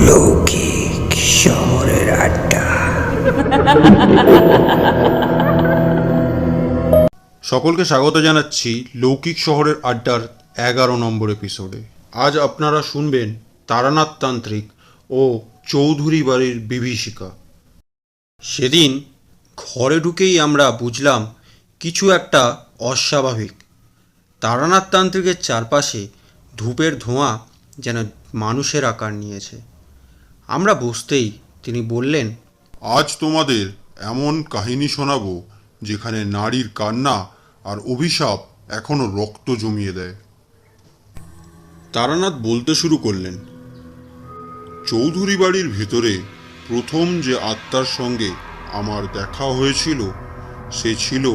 লৌকিক শহরের আড্ডা। সকলকে স্বাগত জানাচ্ছি লৌকিক শহরের আড্ডার 11 নম্বর এপিসোডে। আজ আপনারা শুনবেন তারানাথ তান্ত্রিক ও চৌধুরী বাড়ির বিভীষিকা। সেদিন ঘরে ঢুকেই আমরা বুঝলাম কিছু একটা অস্বাভাবিক। তারানাথ তান্ত্রিকের চারপাশে ধূপের ধোঁয়া যেন মানুষের আকার নিয়েছে। আমরা বসতেই তিনি বললেন, আজ তোমাদের এমন কাহিনী শোনাবো যেখানে নারীর কান্না আর অভিশাপ এখনো রক্ত জমিয়ে দেয়। তারানাথ বলতে শুরু করলেন, চৌধুরী বাড়ির ভেতরে প্রথম যে আত্মার সঙ্গে আমার দেখা হয়েছিল সে ছিল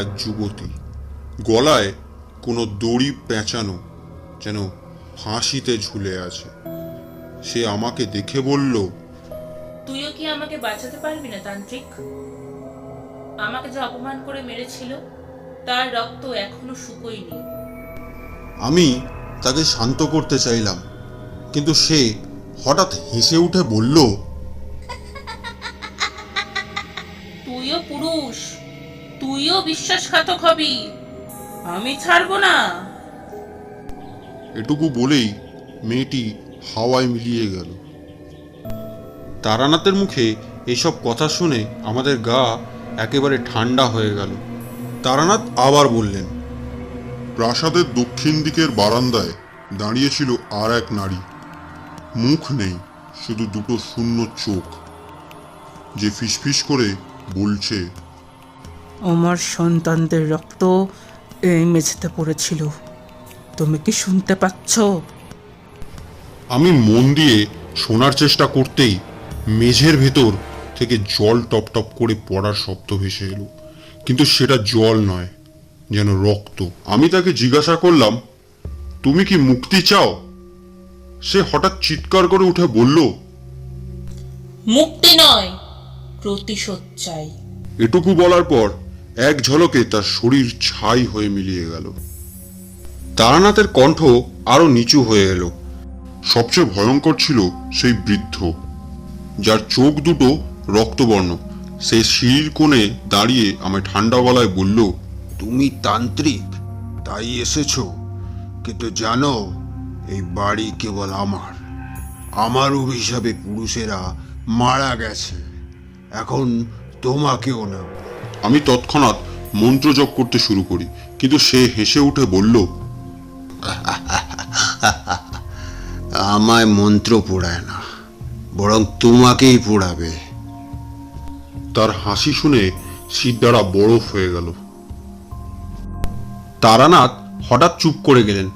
এক যুবতী, গলায় কোনো দড়ি পেঁচানো, যেন ফাঁসিতে ঝুলে আছে। সে আমাকে দেখে বলল, তুইও কি আমাকে বাঁচাতে পারবি না তান্ত্রিক? আমাকে যে অপমান করে মেরেছিল তার রক্ত এখনো শুকোয়নি। আমি তাকে শান্ত করতে চাইলাম, কিন্তু সে হঠাৎ হেসে উঠে বলল, তুইও পুরুষ, তুইও বিশ্বাসঘাতক হবি, আমি ছাড়বো না। এটুকু বলেই মেয়েটি হাওয়ায় মিলিয়ে গেল। তারানাথের মুখে এসব কথা শুনে আমাদের গা একেবারে ঠান্ডা হয়ে গেল। তারানাথ আবার বললেন, প্রাসাদের দক্ষিণ দিকের বারান্দায় দাঁড়িয়েছিল আর এক নারী। মুখ নেই, শুধু দুটো শূন্য চোখ, যে ফিসফিস করে বলছে, আমার সন্তানদের রক্ত এই মেঝেতে পড়েছিল, তুমি কি শুনতে পাচ্ছ? আমি মন দিয়ে শোনার চেষ্টা করতেই মেঝের ভেতর থেকে জল টপ টপ করে পড়ার শব্দ ভেসে এলো, কিন্তু সেটা জল নয়, যেন রক্ত। আমি তাকে জিজ্ঞাসা করলাম, তুমি কি মুক্তি চাও? সে হঠাৎ চিৎকার করে উঠে বলল, মুক্তি নয়, প্রতিশোধ চাই। এটুকু বলার পর এক ঝলকে তার শরীর ছাই হয়ে মিলিয়ে গেল। তারানাথের কণ্ঠ আরো নিচু হয়ে এলো। সবচেয়ে ভয়ঙ্কর ছিল সেই বৃদ্ধ, যার চোখ দুটো রক্তবর্ণ। সে সিঁড়ির কোণে দাঁড়িয়ে আমায় ঠান্ডা গলায় বলল, তুমি তান্ত্রিক তাই এসেছো, কিন্তু জানো এই বাড়ি কেবল আমার অভিশাপে পুরুষেরা মারা গেছে, এখন তোমাকেও না। আমি তৎক্ষণাৎ মন্ত্র জপ করতে শুরু করি, কিন্তু সে হেসে উঠে বলল, আমায় মন্ত্র পড়ায় না, বরং তোমাকেই পড়াবে। তার হাসি শুনে সিদ্ধারা বরফ হয়ে গেল। তারানাথ হঠাৎ চুপ করে গেলেন।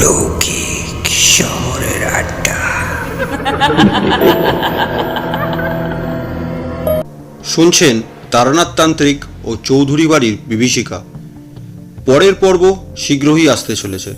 লৌকিক শহরের আড্ডা। শুনছেন তারানাথ তান্ত্রিক ও চৌধুরী বাড়ির বিভীষিকা। পরের পর্ব শীঘ্রই আসতে চলেছে।